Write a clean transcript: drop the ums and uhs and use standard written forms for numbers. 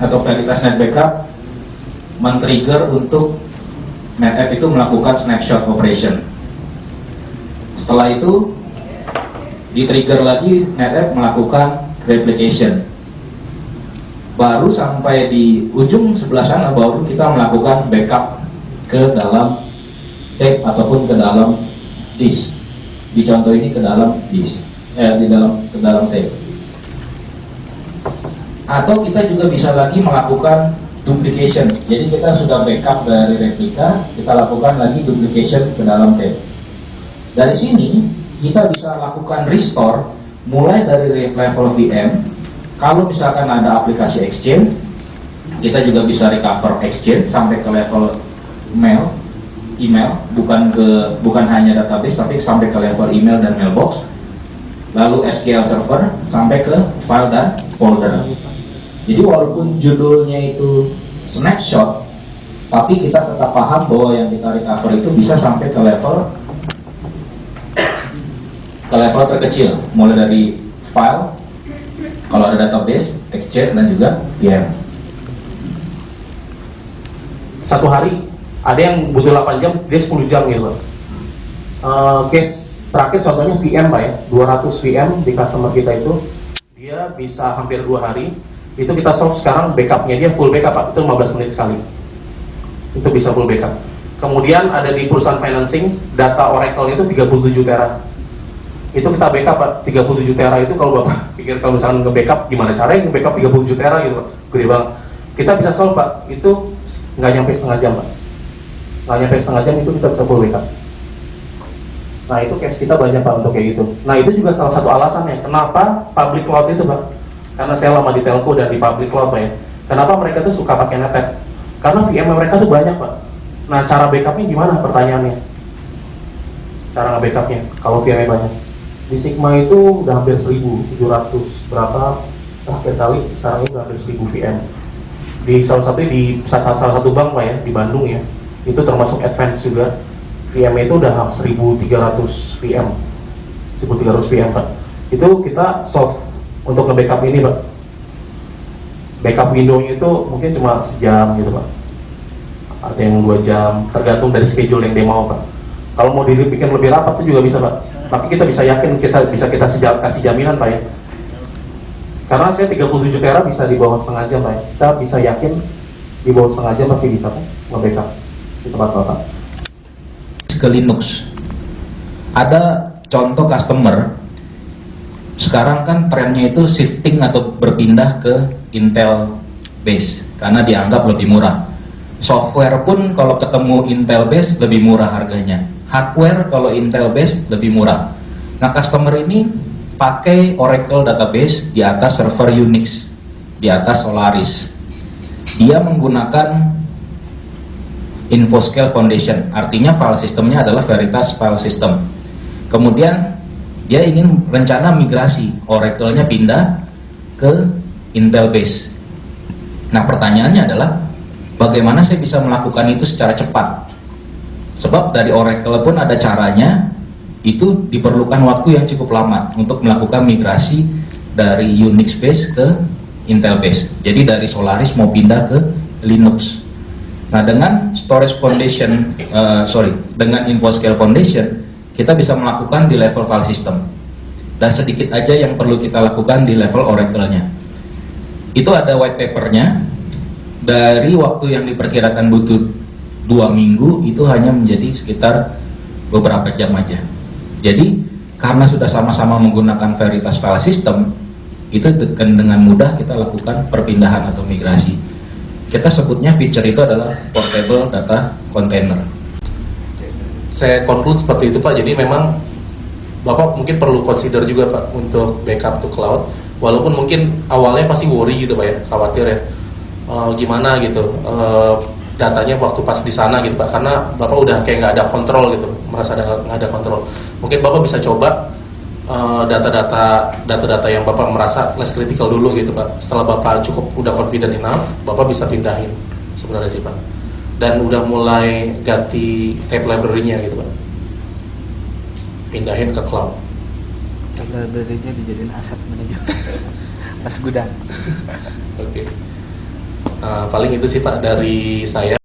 atau Veritas Net Backup men-trigger untuk NetApp itu melakukan snapshot operation. Setelah itu di-trigger lagi NetApp melakukan replication. Baru sampai di ujung sebelah sana baru kita melakukan backup ke dalam tape ataupun ke dalam disk. Di contoh ini ke dalam disk, ke dalam tape. Atau kita juga bisa lagi melakukan duplication. Jadi kita sudah backup dari replika, kita lakukan lagi duplication ke dalam tape. Dari sini kita bisa lakukan restore mulai dari level VM. Kalau misalkan ada aplikasi Exchange, kita juga bisa recover Exchange sampai ke level email, bukan hanya database tapi sampai ke level email dan mailbox. Lalu SQL Server sampai ke file dan folder. Jadi walaupun judulnya itu snapshot, tapi kita tetap paham bahwa yang kita recover itu bisa sampai ke level terkecil, mulai dari file, kalau ada database, Exchange dan juga VM. Satu hari ada yang butuh 8 jam, dia 10 jam gitu. Case terakhir contohnya VM Pak ya, 200 VM di customer kita itu dia bisa hampir 2 hari. Itu kita solve sekarang backupnya dia full backup Pak, itu 15 menit sekali. Itu bisa full backup. Kemudian ada di perusahaan financing, data Oracle itu 37 tera. Itu kita backup Pak, 37 tera itu kalau Bapak pikir kalau misalkan nge-backup, gimana caranya nge-backup 37 tera gitu Pak, gede banget. Kita bisa solve Pak, itu nggak nyampe setengah jam Pak. Nggak nyampe setengah jam itu kita bisa full backup. Nah itu case kita banyak Pak untuk kayak gitu. Nah itu juga salah satu alasannya kenapa public cloud itu Pak. Karena saya lama di telco dan di public cloud Pak ya. Kenapa mereka tuh suka pakai NetApp? Karena VM mereka tuh banyak Pak. Nah cara backupnya gimana pertanyaannya? Cara nge-backupnya kalau VM banyak. Di Sigma itu udah hampir 1.700 berapa terakhir kali, sekarang ini udah hampir 1.000 VM. Di salah satu bank Pak ya, di Bandung ya, itu termasuk advance juga. VM itu udah 1.300 VM, 1.300 VM Pak. Itu kita solve untuk nge-backup ini Pak. Backup window-nya itu mungkin cuma sejam gitu Pak. Ada yang 2 jam, tergantung dari schedule yang dia mau Pak. Kalau mau dibikin lebih rapat itu juga bisa Pak. Tapi kita bisa yakin kita kasih jaminan Pak ya. Karena saya 37 tera bisa di bawah setengah jam Pak ya. Kita bisa yakin di bawah setengah jam masih bisa Pak nge-backup di tempat Bapak. Ke Linux. Ada contoh customer sekarang kan trennya itu shifting atau berpindah ke Intel base karena dianggap lebih murah. Software pun kalau ketemu Intel base lebih murah harganya. Hardware kalau Intel base lebih murah. Nah customer ini pakai Oracle database di atas server Unix, di atas Solaris. Dia menggunakan InfoScale Foundation, artinya file sistemnya adalah Veritas File System. Kemudian dia ingin rencana migrasi, Oracle-nya pindah ke Intel base. Nah pertanyaannya adalah bagaimana saya bisa melakukan itu secara cepat? Sebab dari Oracle pun ada caranya, itu diperlukan waktu yang cukup lama untuk melakukan migrasi dari Unix base ke Intel base. Jadi dari Solaris mau pindah ke Linux. Nah dengan Storage Foundation, dengan InfoScale Foundation, kita bisa melakukan di level file system. Dan sedikit aja yang perlu kita lakukan di level Oracle-nya. Itu ada white paper-nya. Dari waktu yang diperkirakan butuh 2 minggu, itu hanya menjadi sekitar beberapa jam aja. Jadi karena sudah sama-sama menggunakan Veritas File System, itu dengan mudah kita lakukan perpindahan atau migrasi. Kita sebutnya feature itu adalah Portable Data Container. Saya conclude seperti itu Pak. Jadi memang Bapak mungkin perlu consider juga Pak untuk backup to cloud. Walaupun mungkin awalnya pasti worry gitu Pak ya, khawatir ya. Gimana gitu datanya waktu pas di sana gitu Pak, karena Bapak udah kayak nggak ada kontrol gitu, merasa nggak ada kontrol. Mungkin Bapak bisa coba data-data yang Bapak merasa less critical dulu gitu Pak. Setelah Bapak udah confident enough, Bapak bisa pindahin sebenarnya sih Pak. Dan udah mulai ganti tape library-nya gitu Pak, pindahin ke cloud. Tape library-nya dijadiin aset manajemen, as gudang. Oke. Paling itu sih Pak dari saya.